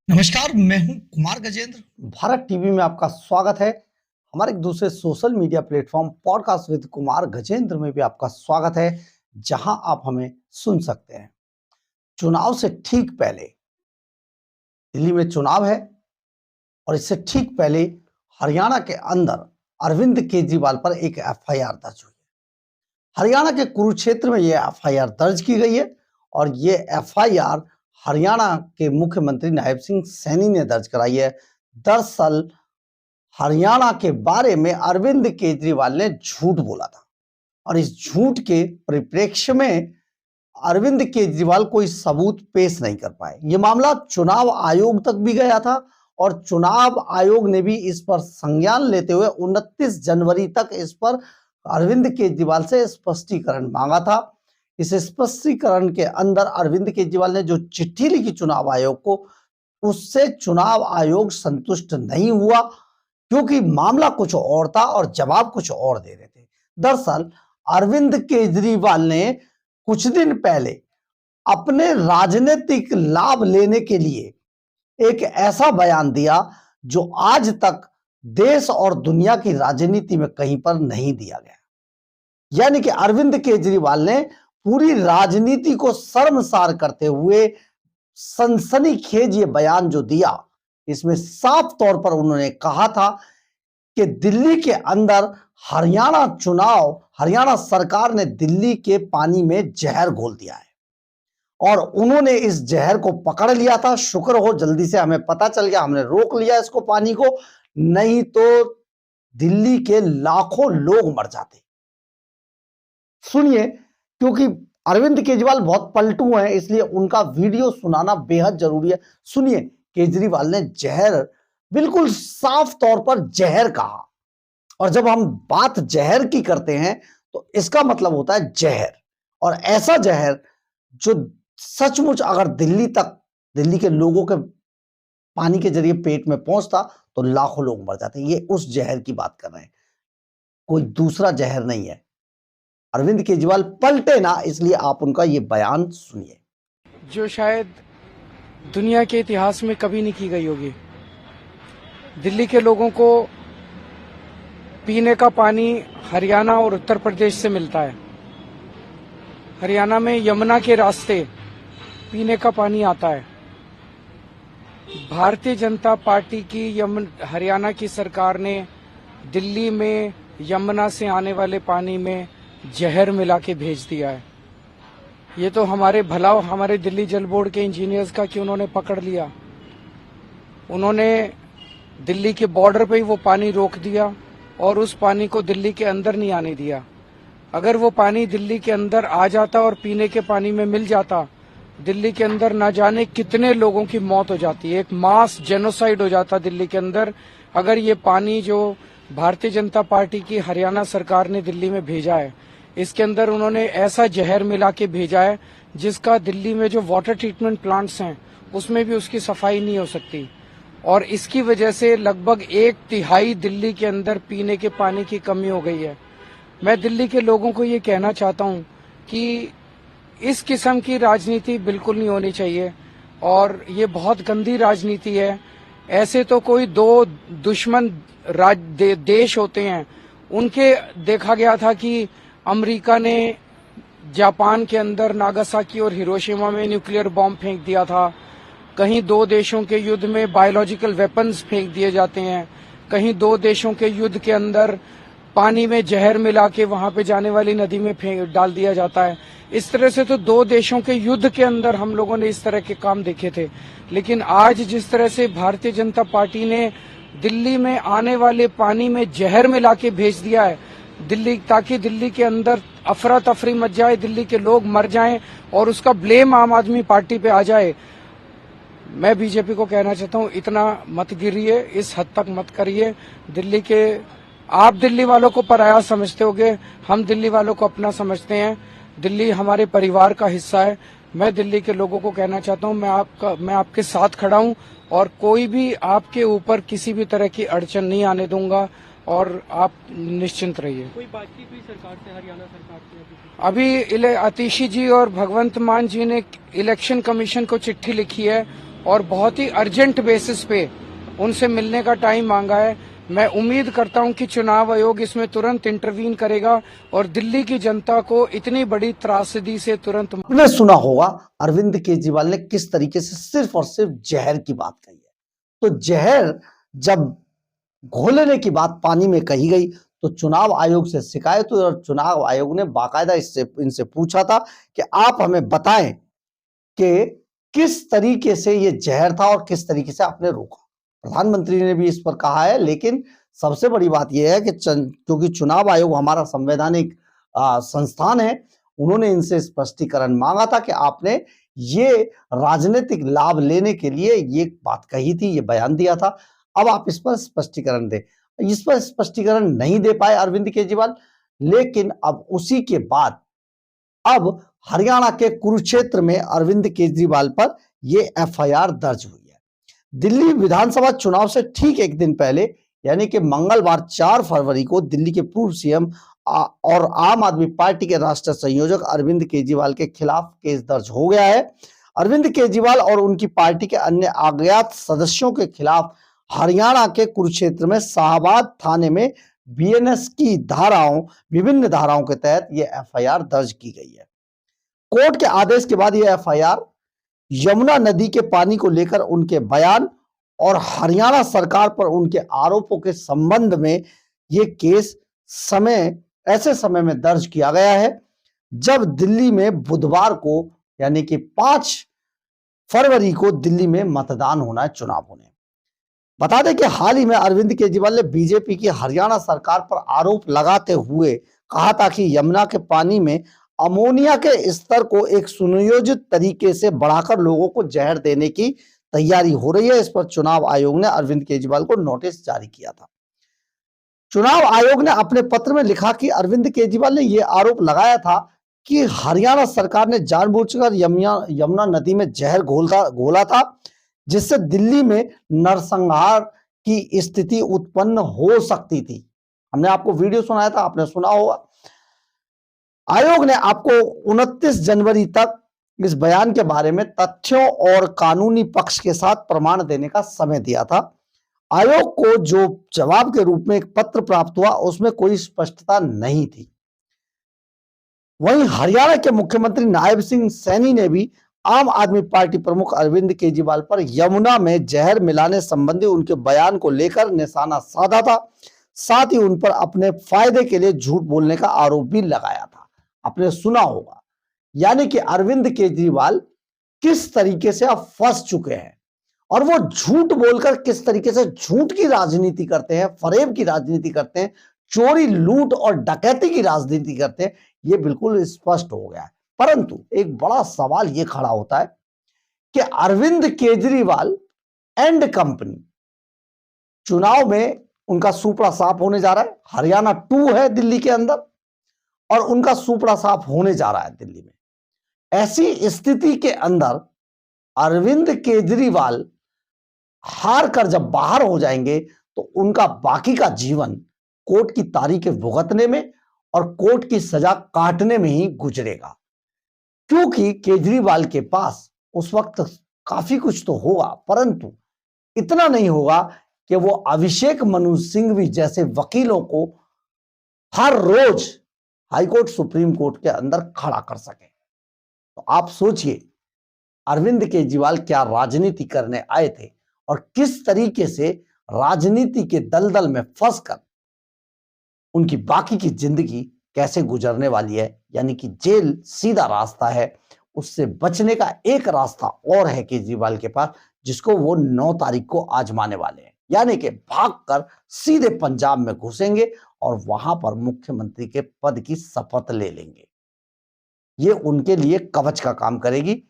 नमस्कार, मैं हूं कुमार गजेंद्र। भारत टीवी में आपका स्वागत है। हमारे एक दूसरे social media platform podcast with Kumar Gajendra में भी आपका स्वागत है, जहां आप हमें सुन सकते हैं। चुनाव से ठीक पहले दिल्ली में चुनाव है और इससे ठीक पहले हरियाणा के अंदर अरविंद केजरीवाल पर एक एफआईआर दर्ज हुई है। हरियाणा के कुरुक्षेत्र में यह एफआईआर दर्ज की गई है और ये एफआईआर हरियाणा के मुख्यमंत्री नायब सिंह सैनी ने दर्ज कराई है। दरअसल हरियाणा के बारे में अरविंद केजरीवाल ने झूठ बोला था और इस झूठ के परिप्रेक्ष्य में अरविंद केजरीवाल कोई सबूत पेश नहीं कर पाए। यह मामला चुनाव आयोग तक भी गया था और चुनाव आयोग ने भी इस पर संज्ञान लेते हुए 29 जनवरी तक इस पर अरविंद केजरीवाल से स्पष्टीकरण मांगा था। इस स्पष्टीकरण के अंदर अरविंद केजरीवाल ने जो चिट्ठी लिखी चुनाव आयोग को, उससे चुनाव आयोग संतुष्ट नहीं हुआ, क्योंकि मामला कुछ और था और जवाब कुछ और दे रहे थे। दरअसल अरविंद केजरीवाल ने कुछ दिन पहले अपने राजनीतिक लाभ लेने के लिए एक ऐसा बयान दिया जो आज तक देश और दुनिया की राजनीति में कहीं पर नहीं दिया गया। यानी कि अरविंद केजरीवाल ने पूरी राजनीति को शर्मसार करते हुए सनसनीखेज ये बयान जो दिया, इसमें साफ तौर पर उन्होंने कहा था कि दिल्ली के अंदर हरियाणा सरकार ने दिल्ली के पानी में जहर घोल दिया है और उन्होंने इस जहर को पकड़ लिया था। शुक्र हो जल्दी से हमें पता चल गया, हमने रोक लिया इसको पानी को, नहीं तो दिल्ली के लाखों लोग मर जाते। सुनिए, क्योंकि अरविंद केजरीवाल बहुत पलटू हैं, इसलिए उनका वीडियो सुनाना बेहद जरूरी है। सुनिए, केजरीवाल ने जहर, बिल्कुल साफ तौर पर जहर कहा, और जब हम बात जहर की करते हैं तो इसका मतलब होता है जहर, और ऐसा जहर जो सचमुच अगर दिल्ली के लोगों के पानी के जरिए पेट में पहुंचता तो लाखों लोग मर जाते। ये उस जहर की बात कर रहे हैं, कोई दूसरा जहर नहीं है। अरविंद केजरीवाल पलटे ना, इसलिए आप उनका ये बयान सुनिए। जो शायद दुनिया के इतिहास में कभी नहीं की गई होगी। दिल्ली के लोगों को पीने का पानी हरियाणा और उत्तर प्रदेश से मिलता है। हरियाणा में यमुना के रास्ते पीने का पानी आता है। भारतीय जनता पार्टी की हरियाणा की सरकार ने दिल्ली में यमुना से आने वाले पानी में जहर मिला के भेज दिया है। ये तो हमारे दिल्ली जल बोर्ड के इंजीनियर्स का कि उन्होंने पकड़ लिया। उन्होंने दिल्ली के बॉर्डर पे ही वो पानी रोक दिया और उस पानी को दिल्ली के अंदर नहीं आने दिया। अगर वो पानी दिल्ली के अंदर आ जाता और पीने के पानी में मिल जाता, दिल्ली के अंदर ना जाने कितने लोगों की मौत हो जाती है। एक मास जेनोसाइड हो जाता दिल्ली के अंदर अगर ये पानी जो भारतीय जनता पार्टी की हरियाणा सरकार ने दिल्ली में भेजा है, इसके अंदर उन्होंने ऐसा जहर मिला के भेजा है जिसका दिल्ली में जो वाटर ट्रीटमेंट प्लांट्स हैं उसमें भी उसकी सफाई नहीं हो सकती। और इसकी वजह से लगभग 1/3 दिल्ली के अंदर पीने के पानी की कमी हो गई है। मैं दिल्ली के लोगों को ये कहना चाहता हूँ कि इस किस्म की राजनीति बिल्कुल नहीं होनी चाहिए और ये बहुत गंदी राजनीति है। ऐसे तो कोई दो दुश्मन देश होते हैं, उनके देखा गया था कि अमेरिका ने जापान के अंदर नागासाकी और हिरोशिमा में न्यूक्लियर बॉम्ब फेंक दिया था। कहीं दो देशों के युद्ध में बायोलॉजिकल वेपन्स फेंक दिए जाते हैं। कहीं दो देशों के युद्ध के अंदर पानी में जहर मिला के वहां पे जाने वाली नदी में डाल दिया जाता है। इस तरह से तो दो देशों के युद्ध के अंदर हम लोगों ने इस तरह के काम देखे थे। लेकिन आज जिस तरह से भारतीय जनता पार्टी ने दिल्ली में आने वाले पानी में जहर मिला के भेज दिया है ताकि दिल्ली के अंदर अफरा तफरी मच जाए, दिल्ली के लोग मर जाएं और उसका ब्लेम आम आदमी पार्टी पे आ जाए। मैं बीजेपी को कहना चाहता हूं, इतना मत गिरिए, इस हद तक मत करिए। आप दिल्ली वालों को पराया समझते होगे, हम दिल्ली वालों को अपना समझते हैं। दिल्ली हमारे परिवार का हिस्सा है। मैं दिल्ली के लोगों को कहना चाहता हूं, मैं आपके साथ खड़ा हूं और कोई भी आपके ऊपर किसी भी तरह की अड़चन नहीं आने दूंगा और आप निश्चिंत रहिए। कोई बातचीत हुई सरकार से, हरियाणा सरकार से? अभी आतिशी जी और भगवंत मान जी ने इलेक्शन कमीशन को चिट्ठी लिखी है और बहुत ही अर्जेंट बेसिस पे उनसे मिलने का टाइम मांगा है। मैं उम्मीद करता हूं कि चुनाव आयोग इसमें तुरंत इंटरवीन करेगा और दिल्ली की जनता को इतनी बड़ी त्रासदी से तुरंत। आपने सुना होगा अरविंद केजरीवाल ने किस तरीके से सिर्फ और सिर्फ जहर की बात कही है। तो जहर जब घोलने की बात पानी में कही गई तो चुनाव आयोग से शिकायत हुई और चुनाव आयोग ने बाकायदा इनसे पूछा था कि आप हमें बताएं कि किस तरीके से ये जहर था और किस तरीके से आपने रोका। प्रधानमंत्री ने भी इस पर कहा है, लेकिन सबसे बड़ी बात यह है कि क्योंकि चुनाव आयोग हमारा संवैधानिक संस्थान है, उन्होंने इनसे स्पष्टीकरण मांगा था कि आपने ये राजनीतिक लाभ लेने के लिए ये बात कही थी, ये बयान दिया था, अब आप इस पर स्पष्टीकरण दें। इस पर स्पष्टीकरण नहीं दे पाए अरविंद केजरीवाल, लेकिन अब उसी के बाद अब हरियाणा के कुरुक्षेत्र में अरविंद केजरीवाल पर यह एफआईआर दर्ज हुई है। दिल्ली विधानसभा चुनाव से ठीक एक दिन पहले यानी कि मंगलवार 4 फरवरी को दिल्ली के पूर्व सीएम और आम आदमी पार्टी के राष्ट्रीय संयोजक अरविंद केजरीवाल के खिलाफ केस दर्ज हो गया है। अरविंद केजरीवाल और उनकी पार्टी के अन्य अज्ञात सदस्यों के खिलाफ हरियाणा के कुरुक्षेत्र में शाहबाद थाने में बीएनएस की विभिन्न धाराओं के तहत यह एफआईआर दर्ज की गई है। कोर्ट के आदेश के बाद यह एफआईआर यमुना नदी के पानी को लेकर उनके बयान और हरियाणा सरकार पर उनके आरोपों के संबंध में यह केस ऐसे समय में दर्ज किया गया है जब दिल्ली में बुधवार को यानी कि 5 फरवरी को दिल्ली में मतदान होना है, चुनाव होने। बता दें कि हाल ही में अरविंद केजरीवाल ने बीजेपी की हरियाणा सरकार पर आरोप लगाते हुए कहा था कि यमुना के पानी में अमोनिया के स्तर को एक सुनियोजित तरीके से बढ़ाकर लोगों को जहर देने की तैयारी हो रही है। इस पर चुनाव आयोग ने अरविंद केजरीवाल को नोटिस जारी किया था। चुनाव आयोग ने अपने पत्र में लिखा कि अरविंद केजरीवाल ने यह आरोप लगाया था कि हरियाणा सरकार ने जानबूझकर यमुना नदी में जहर घोला था, जिससे दिल्ली में नरसंहार की स्थिति उत्पन्न हो सकती थी। हमने आपको वीडियो सुनाया था, आपने सुना होगा। आयोग ने आपको 29 जनवरी तक इस बयान के बारे में तथ्यों और कानूनी पक्ष के साथ प्रमाण देने का समय दिया था। आयोग को जो जवाब के रूप में एक पत्र प्राप्त हुआ उसमें कोई स्पष्टता नहीं थी। वहीं हरियाणा के मुख्यमंत्री नायब सिंह सैनी ने भी आम आदमी पार्टी प्रमुख अरविंद केजरीवाल पर यमुना में जहर मिलाने संबंधी उनके बयान को लेकर निशाना साधा था। साथ ही उन पर अपने फायदे के लिए झूठ बोलने का आरोप भी लगाया था। आपने सुना होगा, यानी कि अरविंद केजरीवाल किस तरीके से अब फंस चुके हैं और वो झूठ बोलकर किस तरीके से झूठ की राजनीति करते हैं, फरेब की राजनीति करते हैं, चोरी लूट और डकैती की राजनीति करते हैं, ये बिल्कुल स्पष्ट हो गया है। परंतु एक बड़ा सवाल ये खड़ा होता है कि अरविंद केजरीवाल एंड कंपनी चुनाव में उनका सुपड़ा साफ होने जा रहा है। हरियाणा 2 है दिल्ली के अंदर और उनका सुपड़ा साफ होने जा रहा है दिल्ली में। ऐसी स्थिति के अंदर अरविंद केजरीवाल हार कर जब बाहर हो जाएंगे तो उनका बाकी का जीवन कोर्ट की तारीखें भुगतने में और कोर्ट की सजा काटने में ही गुजरेगा, क्योंकि केजरीवाल के पास उस वक्त काफी कुछ तो होगा परंतु इतना नहीं होगा कि वो अभिषेक मनु सिंघवी जैसे वकीलों को हर रोज हाईकोर्ट सुप्रीम कोर्ट के अंदर खड़ा कर सके। तो आप सोचिए अरविंद केजरीवाल क्या राजनीति करने आए थे और किस तरीके से राजनीति के दलदल में फंसकर उनकी बाकी की जिंदगी कैसे गुजरने वाली है। यानी कि जेल सीधा रास्ता है, उससे बचने का एक रास्ता और है केजरीवाल के पास, जिसको वो 9 तारीख को आजमाने वाले हैं। यानी कि भागकर सीधे पंजाब में घुसेंगे और वहां पर मुख्यमंत्री के पद की शपथ ले लेंगे। ये उनके लिए कवच का काम करेगी।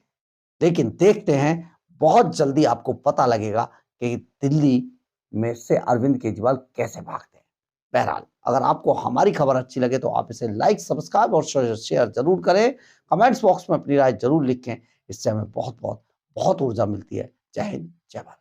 लेकिन देखते हैं, बहुत जल्दी आपको पता लगेगा कि दिल्ली में से अरविंद केजरीवाल कैसे भागते हैं। बहरहाल अगर आपको हमारी खबर अच्छी लगे तो आप इसे लाइक, सब्सक्राइब और शेयर जरूर करें। कमेंट्स बॉक्स में अपनी राय जरूर लिखें, इससे हमें बहुत ऊर्जा मिलती है। जय हिंद, जय भारत।